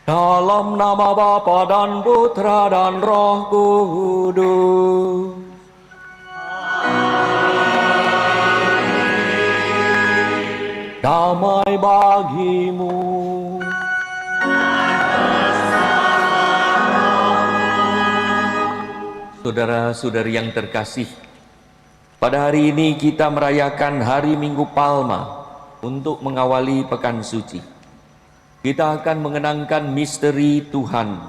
Dalam nama Bapa dan Putra dan Roh Kudus. Damai bagimu. Saudara-saudari yang terkasih, pada hari ini kita merayakan hari Minggu Palma untuk mengawali Pekan Suci. Kita akan mengenangkan misteri Tuhan.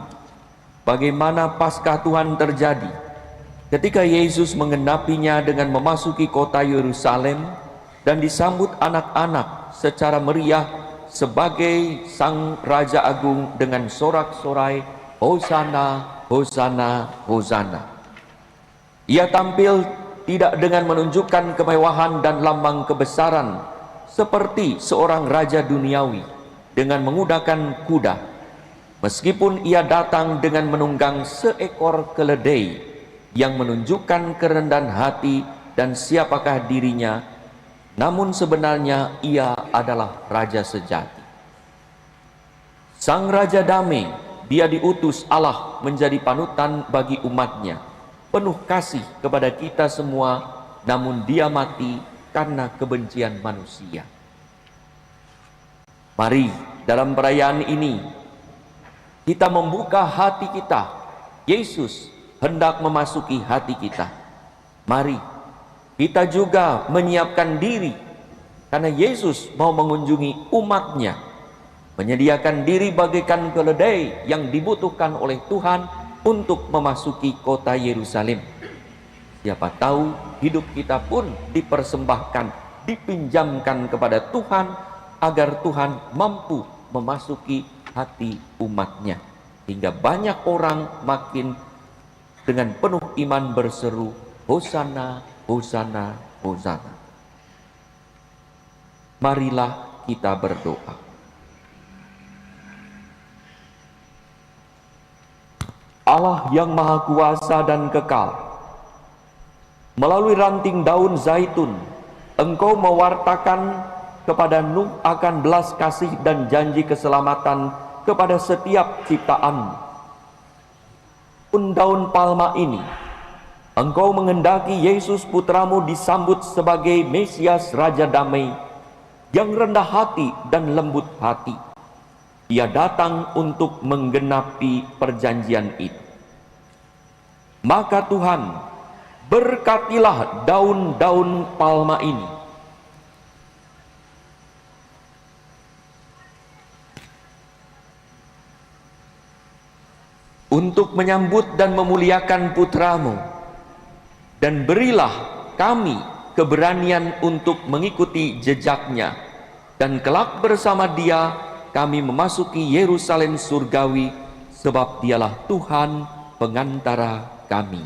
Bagaimana Paskah Tuhan terjadi ketika Yesus menggenapinya dengan memasuki kota Yerusalem dan disambut anak-anak secara meriah sebagai Sang Raja Agung dengan sorak-sorai Hosana, Hosana, Hosana. Ia tampil tidak dengan menunjukkan kemewahan dan lambang kebesaran seperti seorang raja duniawi dengan menggunakan kuda. Meskipun ia datang dengan menunggang seekor keledai yang menunjukkan kerendahan hati dan siapakah dirinya, namun sebenarnya ia adalah raja sejati. Sang Raja Damai, dia diutus Allah menjadi panutan bagi umatnya, penuh kasih kepada kita semua, namun dia mati karena kebencian manusia. Mari dalam perayaan ini kita membuka hati kita. Yesus hendak memasuki hati kita. Mari kita juga menyiapkan diri, karena Yesus mau mengunjungi umatnya, menyediakan diri bagaikan keledai yang dibutuhkan oleh Tuhan untuk memasuki kota Yerusalem. Siapa tahu hidup kita pun dipersembahkan, dipinjamkan kepada Tuhan, agar Tuhan mampu memasuki hati umatnya, hingga banyak orang makin dengan penuh iman berseru, Hosana, Hosana, Hosana. Marilah kita berdoa. Allah yang maha kuasa dan kekal, melalui ranting daun zaitun, Engkau mewartakan kepada Nuh akan belas kasih dan janji keselamatan kepada setiap ciptaan. Pun daun palma ini, Engkau menghendaki Yesus putramu disambut sebagai Mesias Raja Damai yang rendah hati dan lembut hati. Ia datang untuk menggenapi perjanjian itu. Maka Tuhan, berkatilah daun-daun palma ini, untuk menyambut dan memuliakan putramu, dan berilah kami keberanian untuk mengikuti jejaknya, dan kelak bersama dia kami memasuki Yerusalem surgawi, sebab dialah Tuhan pengantara kami.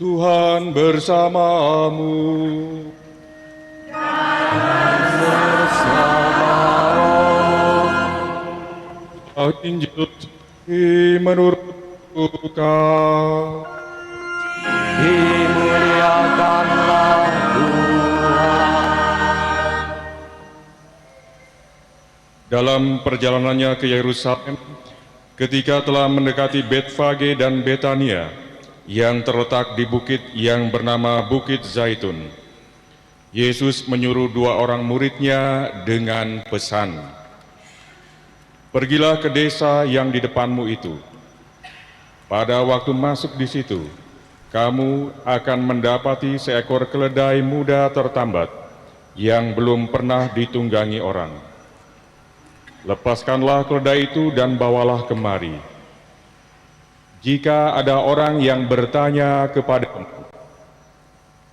Tuhan bersamamu. Injil menurut Lukas. Dimuliakanlah Tuhan. Dalam perjalanannya ke Yerusalem, ketika telah mendekati Betfage dan Betania, yang terletak di bukit yang bernama Bukit Zaitun, Yesus menyuruh 2 orang murid-Nya dengan pesan, "Pergilah ke desa yang di depanmu itu. Pada waktu masuk di situ, kamu akan mendapati seekor keledai muda tertambat yang belum pernah ditunggangi orang. Lepaskanlah keledai itu dan bawalah kemari. Jika ada orang yang bertanya kepadamu,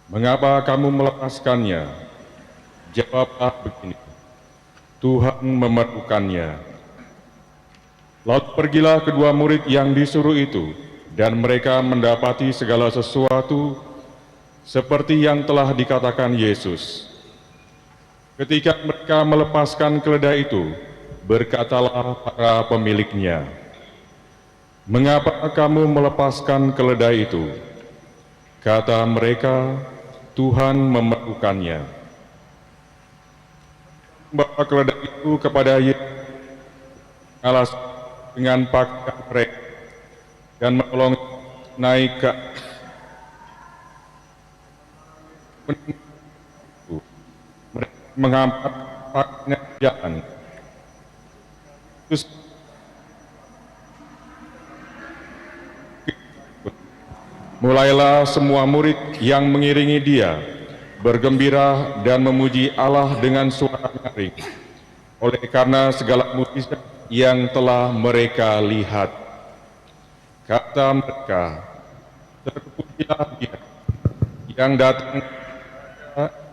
'Mengapa kamu melepaskannya?' jawablah begini, 'Tuhan memerlukannya.' Lalu pergilah kedua murid yang disuruh itu, dan mereka mendapati segala sesuatu seperti yang telah dikatakan Yesus. Ketika mereka melepaskan keledai itu, berkatalah para pemiliknya, 'Mengapa kamu melepaskan keledai itu?' Kata mereka, 'Tuhan memerlukannya.' Membawa keledai itu kepada Yesus, alas dengan pakaian mereka, dan menolong naik ke mereka mengangkat pakaiannya jalan. Terus mulailah semua murid yang mengiringi dia bergembira dan memuji Allah dengan suara nyaring, oleh karena segala mukjizat yang telah mereka lihat. Kata mereka, 'Terpujilah Dia yang datang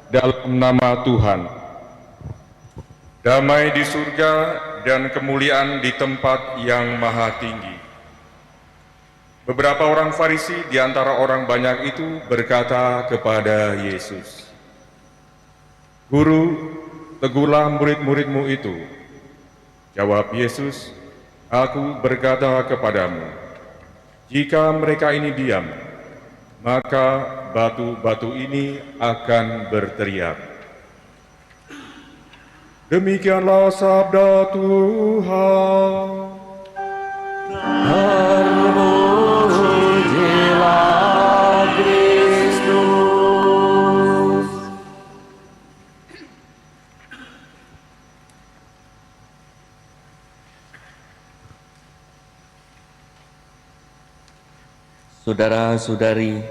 dalam nama Tuhan. Damai di surga dan kemuliaan di tempat yang maha tinggi.' Beberapa orang Farisi di antara orang banyak itu berkata kepada Yesus, 'Guru, tegurlah murid-murid-Mu itu.' Jawab Yesus, 'Aku berkata kepadamu, jika mereka ini diam, maka batu-batu ini akan berteriak.' Demikianlah sabda Tuhan. Terpujilah Kristus. Saudara-saudari,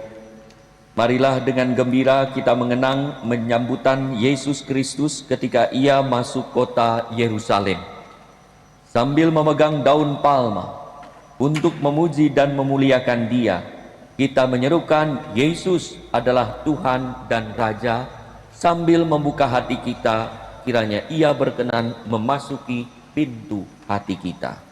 marilah dengan gembira kita mengenang menyambutan Yesus Kristus ketika Ia masuk kota Yerusalem. Sambil memegang daun palma untuk memuji dan memuliakan Dia, kita menyerukan Yesus adalah Tuhan dan Raja, sambil membuka hati kita, kiranya Ia berkenan memasuki pintu hati kita.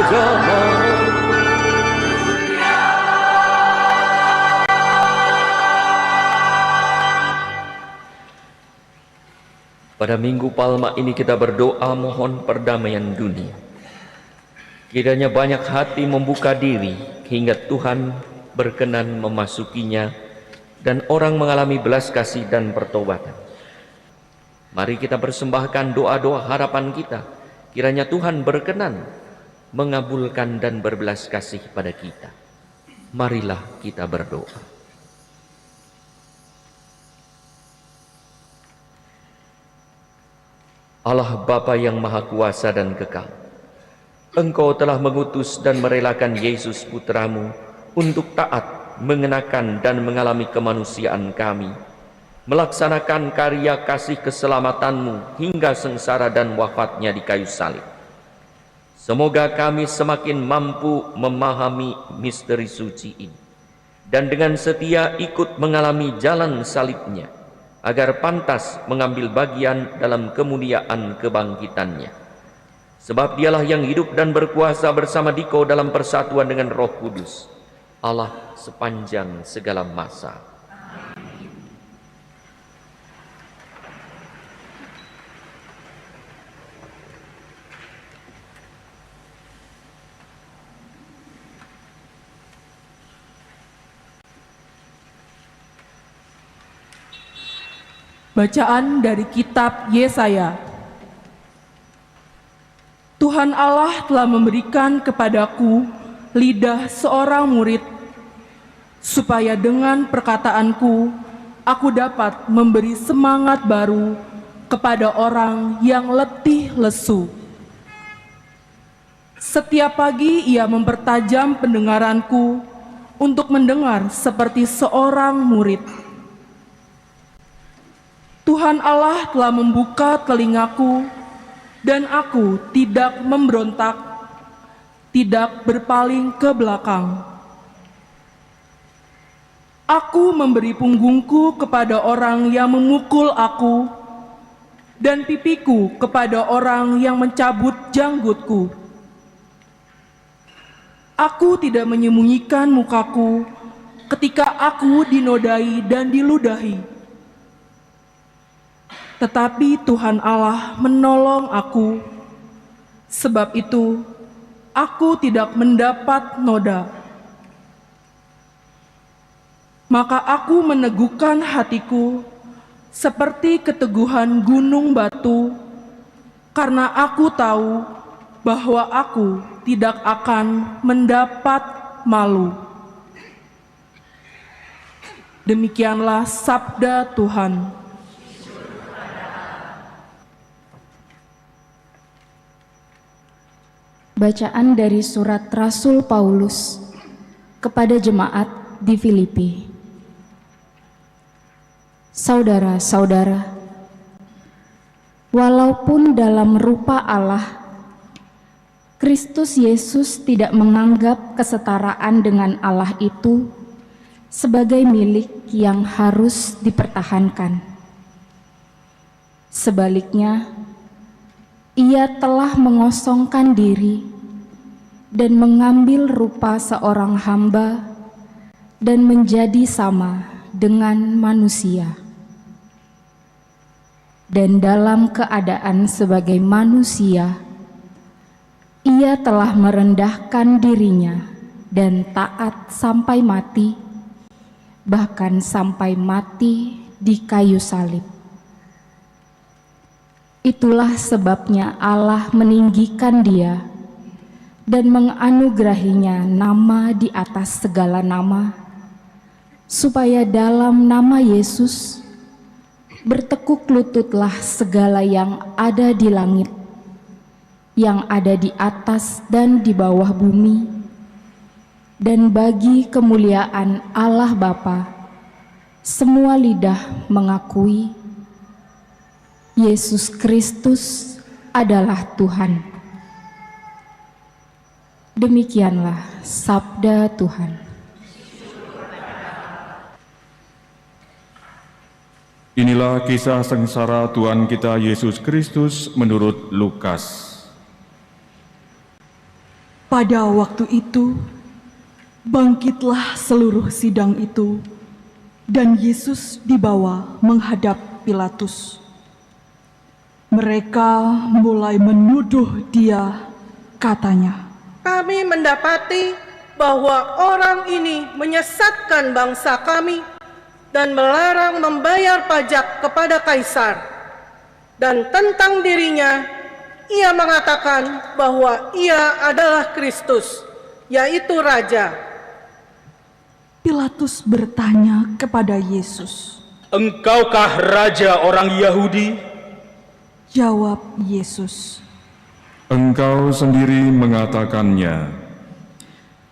zaman. Pada Minggu Palma ini kita berdoa mohon perdamaian dunia. Kiranya banyak hati membuka diri hingga Tuhan berkenan memasukinya dan orang mengalami belas kasih dan pertobatan. Mari kita persembahkan doa-doa harapan kita. Kiranya Tuhan berkenan mengabulkan dan berbelas kasih pada kita. Marilah kita berdoa. Allah Bapa yang Maha Kuasa dan Kekal, Engkau telah mengutus dan merelakan Yesus Putramu untuk taat, mengenakan dan mengalami kemanusiaan kami, melaksanakan karya kasih keselamatanmu hingga sengsara dan wafatnya di kayu salib. Semoga kami semakin mampu memahami misteri suci ini, dan dengan setia ikut mengalami jalan salibnya, agar pantas mengambil bagian dalam kemuliaan kebangkitannya. Sebab dialah yang hidup dan berkuasa bersama Dikau dalam persatuan dengan Roh Kudus, Allah sepanjang segala masa. Bacaan dari kitab Yesaya. Tuhan Allah telah memberikan kepadaku lidah seorang murid, supaya dengan perkataanku aku dapat memberi semangat baru kepada orang yang letih lesu. Setiap pagi ia mempertajam pendengaranku untuk mendengar seperti seorang murid. Tuhan Allah telah membuka telingaku, dan aku tidak memberontak, tidak berpaling ke belakang. Aku memberi punggungku kepada orang yang memukul aku, dan pipiku kepada orang yang mencabut janggutku. Aku tidak menyembunyikan mukaku ketika aku dinodai dan diludahi. Tetapi Tuhan Allah menolong aku, sebab itu aku tidak mendapat noda. Maka aku meneguhkan hatiku seperti keteguhan gunung batu, karena aku tahu bahwa aku tidak akan mendapat malu. Demikianlah sabda Tuhan. Bacaan dari surat Rasul Paulus kepada jemaat di Filipi. Saudara-saudara, walaupun dalam rupa Allah, Kristus Yesus tidak menganggap kesetaraan dengan Allah itu sebagai milik yang harus dipertahankan. Sebaliknya, Ia telah mengosongkan diri dan mengambil rupa seorang hamba dan menjadi sama dengan manusia. Dan dalam keadaan sebagai manusia, Ia telah merendahkan dirinya dan taat sampai mati, bahkan sampai mati di kayu salib. Itulah sebabnya Allah meninggikan Dia dan menganugerahinya nama di atas segala nama, supaya dalam nama Yesus bertekuk lututlah segala yang ada di langit, yang ada di atas dan di bawah bumi, dan bagi kemuliaan Allah Bapa, semua lidah mengakui Yesus Kristus adalah Tuhan. Demikianlah sabda Tuhan. Inilah kisah sengsara Tuhan kita Yesus Kristus menurut Lukas. Pada waktu itu, bangkitlah seluruh sidang itu, dan Yesus dibawa menghadap Pilatus. Mereka mulai menuduh dia, katanya, Kami mendapati bahwa orang ini menyesatkan bangsa kami dan melarang membayar pajak kepada Kaisar. Dan tentang dirinya, ia mengatakan bahwa ia adalah Kristus, yaitu Raja. Pilatus bertanya kepada Yesus. Engkaukah raja orang Yahudi? Jawab Yesus. Engkau sendiri mengatakannya.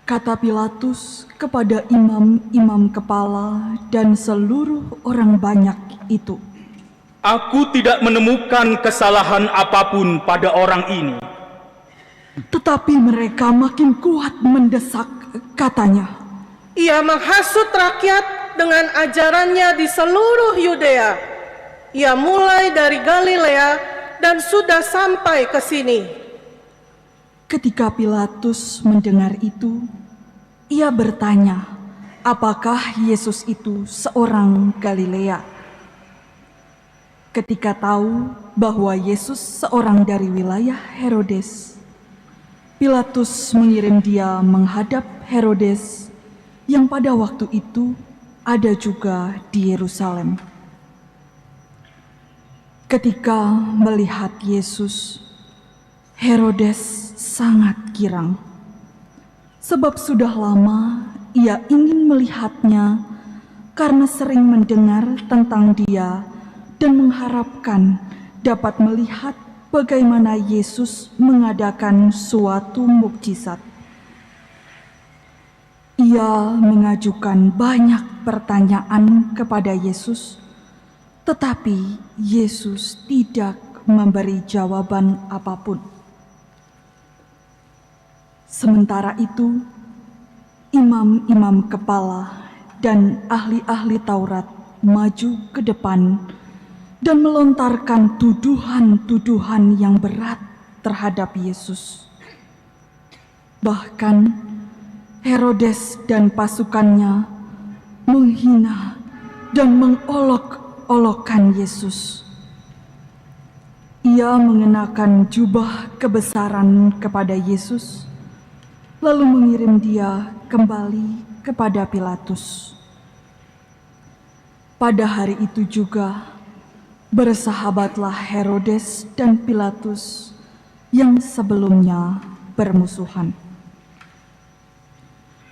Kata Pilatus kepada imam-imam kepala dan seluruh orang banyak itu. Aku tidak menemukan kesalahan apapun pada orang ini. Tetapi mereka makin kuat mendesak, katanya. Ia menghasut rakyat dengan ajarannya di seluruh Yudea. Ia mulai dari Galilea dan sudah sampai ke sini. Ketika Pilatus mendengar itu, ia bertanya, apakah Yesus itu seorang Galilea? Ketika tahu bahwa Yesus seorang dari wilayah Herodes, Pilatus mengirim dia menghadap Herodes yang pada waktu itu ada juga di Yerusalem. Ketika melihat Yesus, Herodes sangat girang, sebab sudah lama ia ingin melihatnya karena sering mendengar tentang dia dan mengharapkan dapat melihat bagaimana Yesus mengadakan suatu mukjizat. Ia mengajukan banyak pertanyaan kepada Yesus, tetapi Yesus tidak memberi jawaban apapun. Sementara itu, imam-imam kepala dan ahli-ahli Taurat maju ke depan dan melontarkan tuduhan-tuduhan yang berat terhadap Yesus. Bahkan Herodes dan pasukannya menghina dan mengolok-olokkan Yesus. Ia mengenakan jubah kebesaran kepada Yesus, lalu mengirim dia kembali kepada Pilatus. Pada hari itu juga, bersahabatlah Herodes dan Pilatus yang sebelumnya bermusuhan.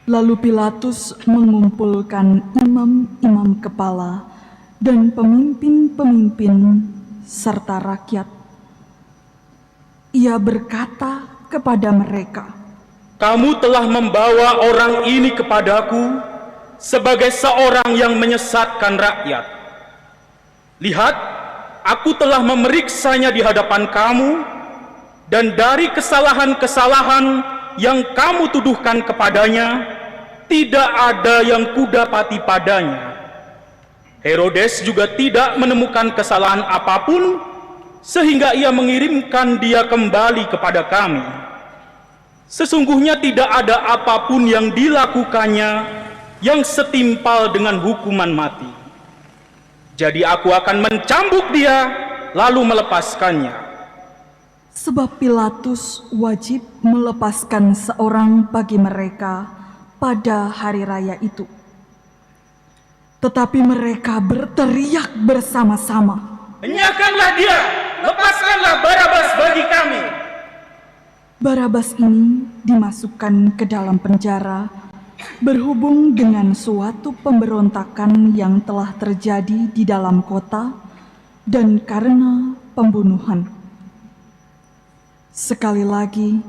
Lalu Pilatus mengumpulkan imam-imam kepala dan pemimpin-pemimpin serta rakyat. Ia berkata kepada mereka, Kamu telah membawa orang ini kepadaku sebagai seorang yang menyesatkan rakyat. Lihat, aku telah memeriksanya di hadapan kamu, dan dari kesalahan-kesalahan yang kamu tuduhkan kepadanya, tidak ada yang kudapati padanya. Herodes juga tidak menemukan kesalahan apapun, sehingga ia mengirimkan dia kembali kepada kami. Sesungguhnya tidak ada apapun yang dilakukannya yang setimpal dengan hukuman mati. Jadi aku akan mencambuk dia, lalu melepaskannya. sebab Pilatus wajib melepaskan seorang bagi mereka pada hari raya itu. Tetapi mereka berteriak bersama-sama, Enyahkanlah dia, lepaskanlah Barabas bagi kami. Barabas ini dimasukkan ke dalam penjara berhubung dengan suatu pemberontakan yang telah terjadi di dalam kota dan karena pembunuhan. Sekali lagi,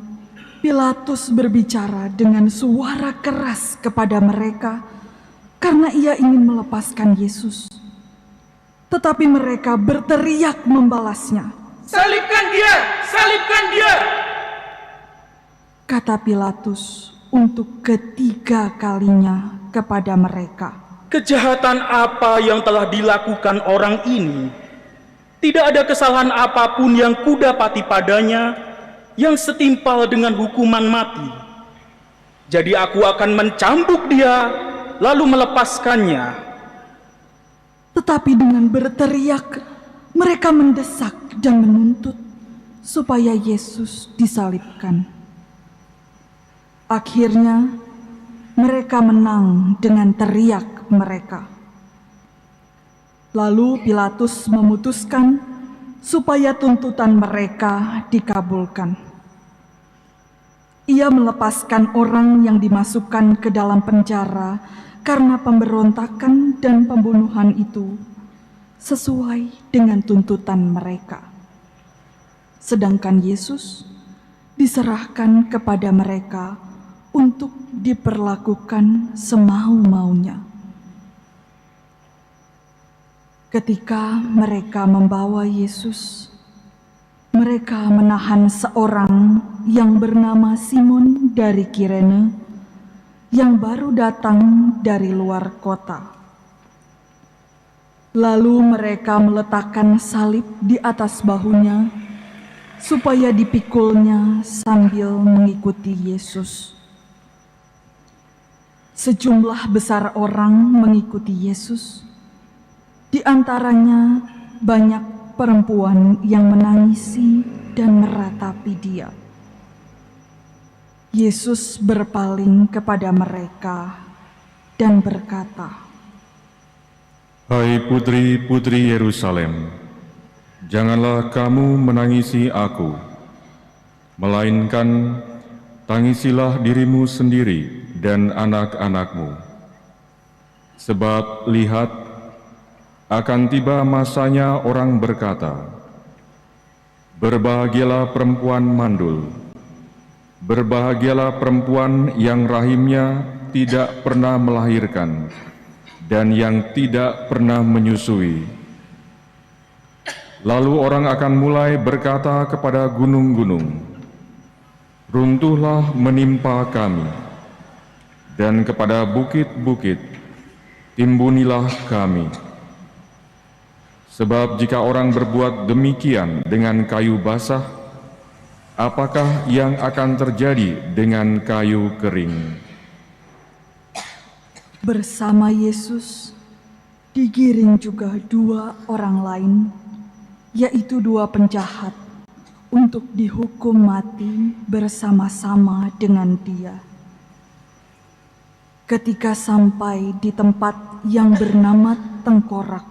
Pilatus berbicara dengan suara keras kepada mereka karena ia ingin melepaskan Yesus. Tetapi mereka berteriak membalasnya, Salibkan dia, salibkan dia. kata Pilatus untuk ketiga kalinya kepada mereka. Kejahatan apa yang telah dilakukan orang ini? Tidak ada kesalahan apapun yang kudapati padanya yang setimpal dengan hukuman mati. Jadi aku akan mencambuk dia, lalu melepaskannya. Tetapi dengan berteriak, mereka mendesak dan menuntut supaya Yesus disalibkan. Akhirnya, mereka menang dengan teriak mereka. Lalu Pilatus memutuskan supaya tuntutan mereka dikabulkan. Ia melepaskan orang yang dimasukkan ke dalam penjara karena pemberontakan dan pembunuhan itu sesuai dengan tuntutan mereka. Sedangkan Yesus diserahkan kepada mereka untuk diperlakukan semau-maunya. Ketika mereka membawa Yesus, mereka menahan seorang yang bernama Simon dari Kirene yang baru datang dari luar kota. Lalu mereka meletakkan salib di atas bahunya supaya dipikulnya sambil mengikuti Yesus. Sejumlah besar orang mengikuti Yesus. Di antaranya banyak perempuan yang menangisi dan meratapi dia. Yesus berpaling kepada mereka dan berkata, Hai putri-putri Yerusalem, janganlah kamu menangisi aku, melainkan tangisilah dirimu sendiri dan anak-anakmu. Sebab lihat, akan tiba masanya orang berkata, berbahagialah perempuan mandul, berbahagialah perempuan yang rahimnya tidak pernah melahirkan dan yang tidak pernah menyusui. Lalu orang akan mulai berkata kepada gunung-gunung, runtuhlah menimpa kami, dan kepada bukit-bukit, timbunilah kami. Sebab jika orang berbuat demikian dengan kayu basah, apakah yang akan terjadi dengan kayu kering? bersama Yesus digiring juga dua orang lain, yaitu dua penjahat, untuk dihukum mati bersama-sama dengan dia. Ketika sampai di tempat yang bernama Tengkorak,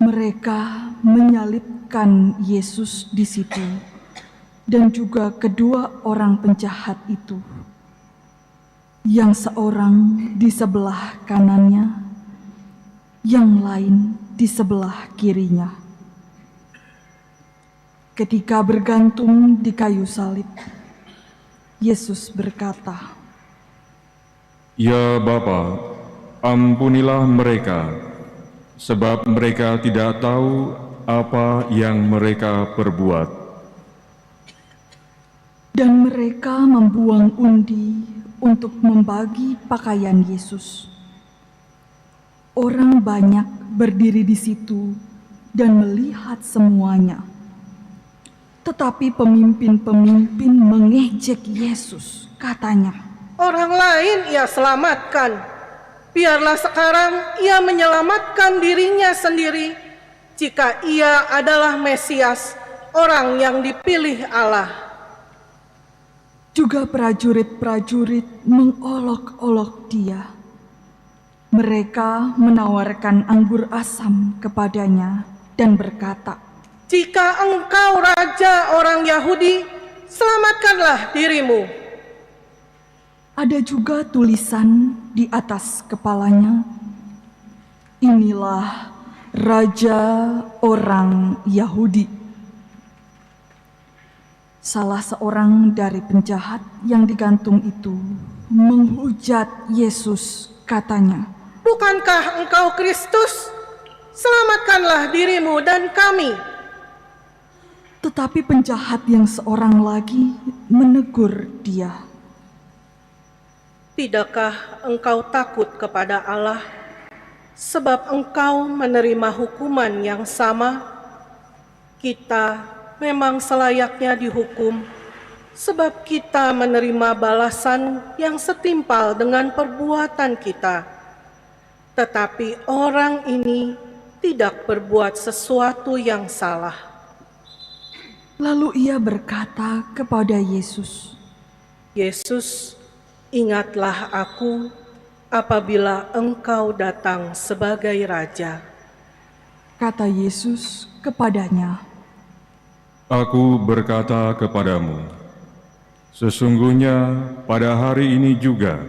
mereka menyalibkan Yesus di situ dan juga kedua orang penjahat itu, yang seorang di sebelah kanannya, yang lain di sebelah kirinya. Ketika bergantung di kayu salib, Yesus berkata, Ya Bapa, ampunilah mereka, sebab mereka tidak tahu apa yang mereka perbuat. Dan mereka membuang undi untuk membagi pakaian Yesus. Orang banyak berdiri di situ dan melihat semuanya. Tetapi pemimpin-pemimpin mengejek Yesus, katanya, Orang lain ia selamatkan. Biarlah sekarang ia menyelamatkan dirinya sendiri jika ia adalah Mesias, orang yang dipilih Allah. Juga prajurit-prajurit mengolok-olok dia. Mereka menawarkan anggur asam kepadanya dan berkata, Jika engkau raja orang Yahudi, selamatkanlah dirimu. Ada juga tulisan di atas kepalanya, Inilah Raja orang Yahudi. Salah seorang dari penjahat yang digantung itu menghujat Yesus, katanya, Bukankah engkau Kristus? Selamatkanlah dirimu dan kami. Tetapi penjahat yang seorang lagi menegur dia, Tidakkah engkau takut kepada Allah, sebab engkau menerima hukuman yang sama? Kita memang selayaknya dihukum, sebab kita menerima balasan yang setimpal dengan perbuatan kita. Tetapi orang ini tidak berbuat sesuatu yang salah. Lalu ia berkata kepada Yesus, Yesus, ingatlah aku apabila Engkau datang sebagai Raja. kata Yesus kepadanya, Aku berkata kepadamu, sesungguhnya pada hari ini juga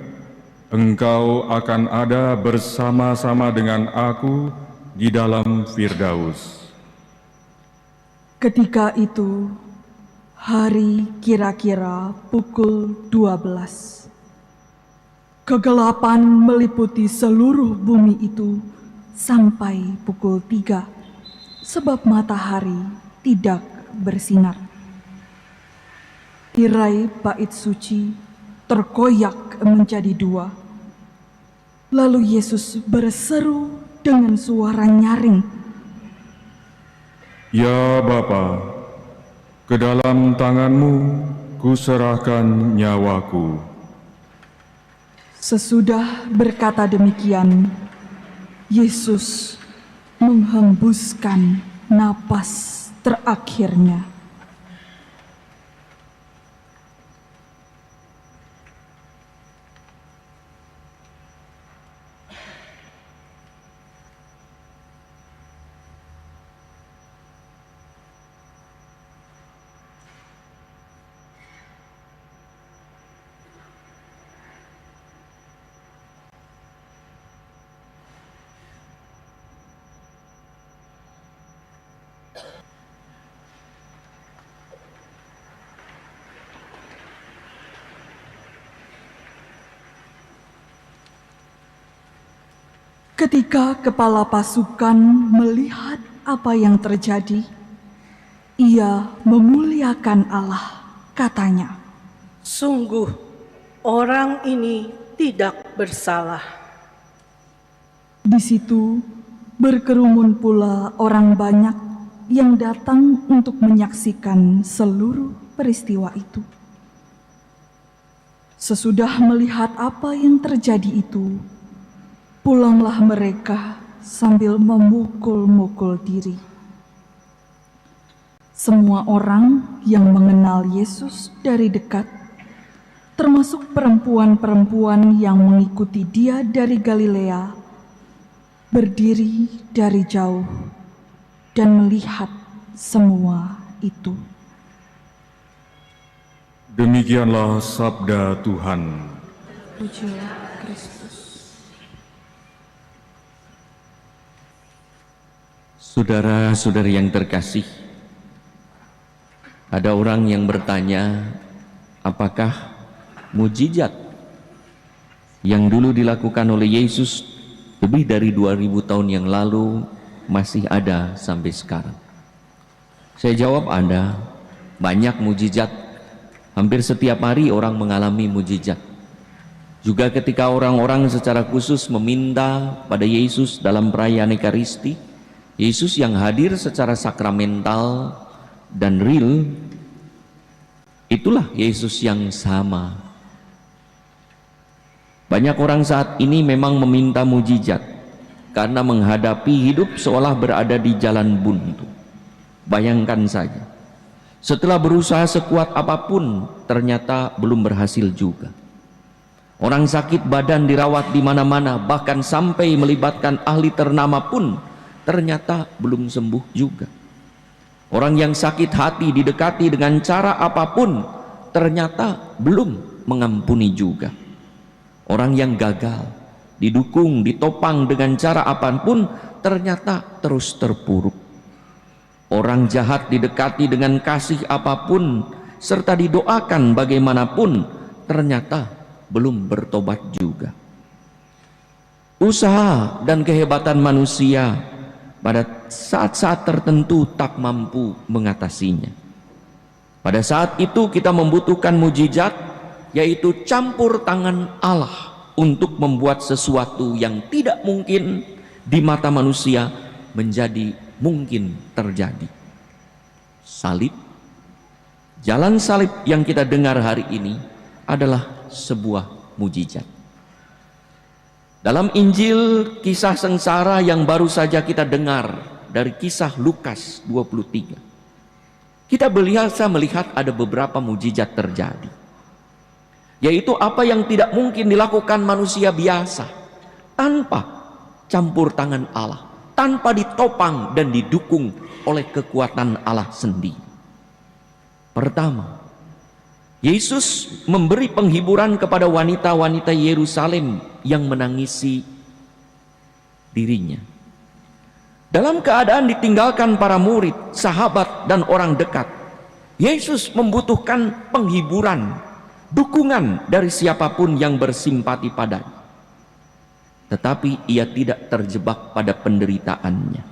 engkau akan ada bersama-sama dengan aku di dalam Firdaus. Ketika itu, hari kira-kira pukul 12. Kegelapan meliputi seluruh bumi itu sampai pukul 3, sebab matahari tidak bersinar. Tirai bait suci terkoyak menjadi 2. Lalu Yesus berseru dengan suara nyaring, Ya Bapa, ke dalam tangan-Mu kuserahkan nyawaku. Sesudah berkata demikian, Yesus menghembuskan napas terakhirnya. Ketika kepala pasukan melihat apa yang terjadi, ia memuliakan Allah, katanya, Sungguh, orang ini tidak bersalah. Di situ berkerumun pula orang banyak yang datang untuk menyaksikan seluruh peristiwa itu. Sesudah melihat apa yang terjadi itu, pulanglah mereka sambil memukul-mukul diri. Semua orang yang mengenal Yesus dari dekat, termasuk perempuan-perempuan yang mengikuti Dia dari Galilea, berdiri dari jauh dan melihat semua itu. Demikianlah sabda Tuhan. Pujilah Kristus. Saudara-saudari yang terkasih, ada orang yang bertanya, apakah mujizat yang dulu dilakukan oleh Yesus lebih dari 2000 tahun yang lalu masih ada sampai sekarang? Saya jawab, ada. Banyak mujizat. Hampir setiap hari orang mengalami mujizat. Juga ketika orang-orang secara khusus meminta pada Yesus dalam perayaan Ekaristi, Yesus yang hadir secara sakramental dan real, itulah Yesus yang sama. Banyak orang saat ini memang meminta mujizat karena menghadapi hidup seolah berada di jalan buntu. Bayangkan saja, setelah berusaha sekuat apapun, ternyata belum berhasil juga. Orang sakit badan dirawat di mana-mana, bahkan sampai melibatkan ahli ternama pun ternyata belum sembuh juga. Orang yang sakit hati didekati dengan cara apapun, ternyata belum mengampuni juga. Orang yang gagal didukung, ditopang dengan cara apapun, ternyata terus terpuruk. Orang jahat didekati dengan kasih apapun serta didoakan bagaimanapun, ternyata belum bertobat juga. Usaha dan kehebatan manusia pada saat-saat tertentu tak mampu mengatasinya. Pada saat itu kita membutuhkan mujizat, yaitu campur tangan Allah untuk membuat sesuatu yang tidak mungkin di mata manusia menjadi mungkin terjadi. Salib, Jalan salib yang kita dengar hari ini adalah sebuah mujizat. Dalam Injil kisah sengsara yang baru saja kita dengar dari kisah Lukas 23, kita biasa melihat ada beberapa mujizat terjadi, yaitu apa yang tidak mungkin dilakukan manusia biasa tanpa campur tangan Allah, tanpa ditopang dan didukung oleh kekuatan Allah sendiri. Pertama, Yesus memberi penghiburan kepada wanita-wanita Yerusalem yang menangisi dirinya. Dalam keadaan ditinggalkan para murid, sahabat, dan orang dekat, Yesus membutuhkan penghiburan, dukungan dari siapapun yang bersimpati padanya. Tetapi ia tidak terjebak pada penderitaannya.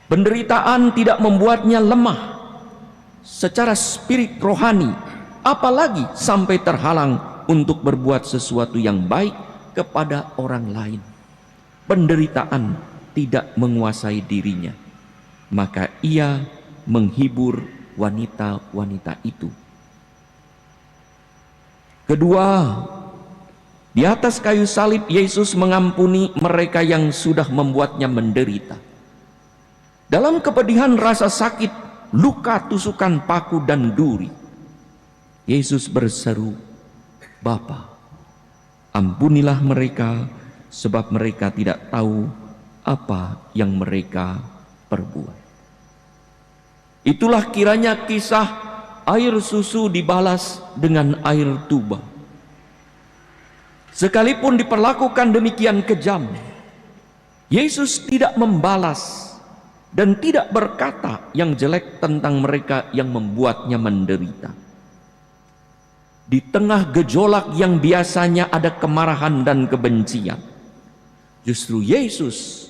Penderitaan tidak membuatnya lemah secara spirit rohani, apalagi sampai terhalang untuk berbuat sesuatu yang baik kepada orang lain. Penderitaan tidak menguasai dirinya, maka ia menghibur wanita-wanita itu. Kedua, di atas kayu salib Yesus mengampuni mereka yang sudah membuatnya menderita. Dalam kepedihan rasa sakit, luka, tusukan paku, dan duri, Yesus berseru, "Bapa, ampunilah mereka, sebab mereka tidak tahu apa yang mereka perbuat." Itulah kiranya kisah air susu dibalas dengan air tuba. Sekalipun diperlakukan demikian kejam, Yesus tidak membalas dan tidak berkata yang jelek tentang mereka yang membuatnya menderita. Di tengah gejolak yang biasanya ada kemarahan dan kebencian, justru Yesus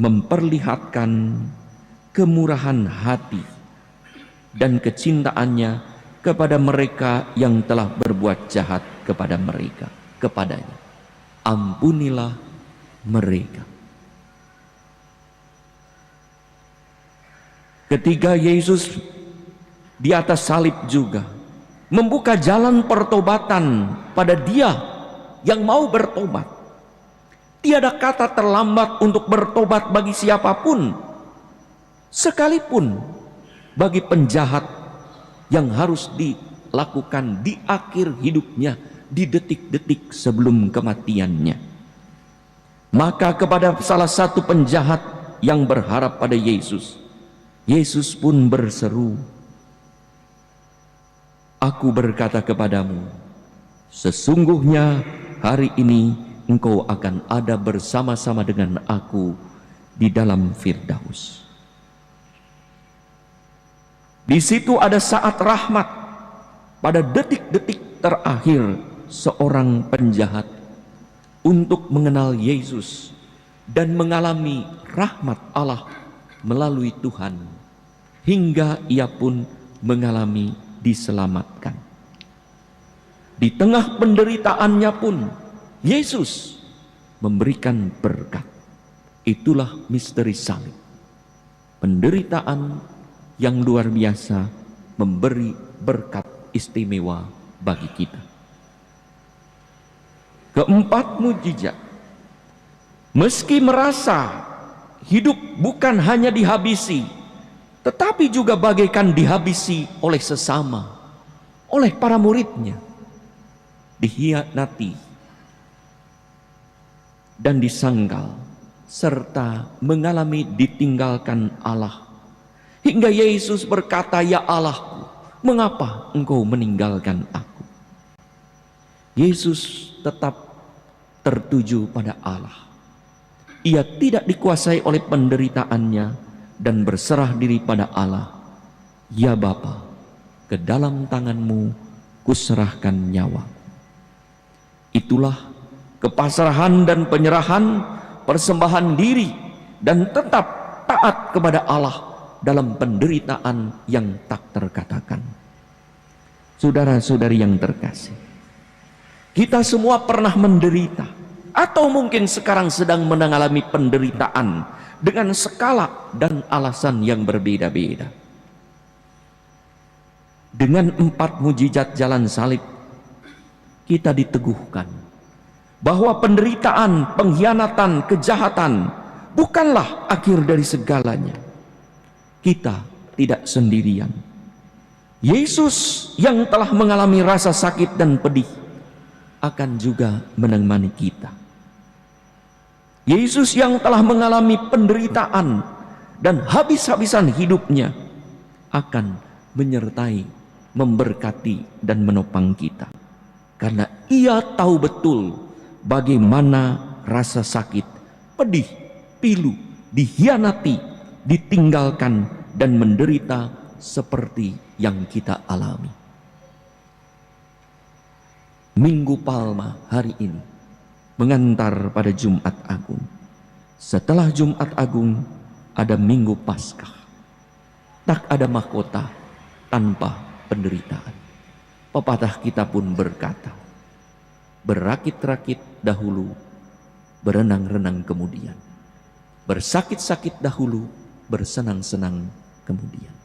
memperlihatkan kemurahan hati dan kecintaannya kepada mereka yang telah berbuat jahat kepadanya. Ampunilah mereka. Ketika Yesus di atas salib juga membuka jalan pertobatan pada dia yang mau bertobat. Tiada kata terlambat untuk bertobat bagi siapapun, sekalipun bagi penjahat yang harus dilakukan di akhir hidupnya, di detik-detik sebelum kematiannya. Maka kepada salah satu penjahat yang berharap pada Yesus, Yesus pun berseru, "Aku berkata kepadamu, sesungguhnya hari ini engkau akan ada bersama-sama dengan aku di dalam Firdaus." Di situ ada saat rahmat pada detik-detik terakhir seorang penjahat untuk mengenal Yesus dan mengalami rahmat Allah melalui Tuhan, hingga ia pun mengalami diselamatkan. Di tengah penderitaannya pun Yesus memberikan berkat. Itulah misteri salib. Penderitaan yang luar biasa memberi berkat istimewa bagi kita. Keempat, mujizat. Meski merasa hidup bukan hanya dihabisi, tetapi juga bagaikan dihabisi oleh sesama, oleh para muridnya, dikhianati dan disangkal, serta mengalami ditinggalkan Allah. Hingga Yesus berkata, "Ya Allahku, mengapa engkau meninggalkan aku?" Yesus tetap tertuju pada Allah. Ia tidak dikuasai oleh penderitaannya dan berserah diri pada Allah. "Ya Bapa, ke dalam tangan-Mu kuserahkan nyawa." Itulah kepasrahan dan penyerahan, persembahan diri, dan tetap taat kepada Allah dalam penderitaan yang tak terkatakan. Saudara-saudari yang terkasih, kita semua pernah menderita, atau mungkin sekarang sedang mengalami penderitaan dengan skala dan alasan yang berbeda-beda. Dengan 4 mujizat jalan salib, kita diteguhkan bahwa penderitaan, pengkhianatan, kejahatan bukanlah akhir dari segalanya. Kita tidak sendirian. Yesus yang telah mengalami rasa sakit dan pedih akan juga menemani kita. Yesus yang telah mengalami penderitaan dan habis-habisan hidupnya akan menyertai, memberkati dan menopang kita. Karena Ia tahu betul bagaimana rasa sakit, pedih, pilu, dikhianati, ditinggalkan dan menderita seperti yang kita alami. Minggu Palma hari ini mengantar pada Jumat Agung. Setelah Jumat Agung ada Minggu Paskah. Tak ada mahkota tanpa penderitaan. Pepatah kita pun berkata, berakit-rakit dahulu, berenang-renang kemudian. Bersakit-sakit dahulu, bersenang-senang kemudian.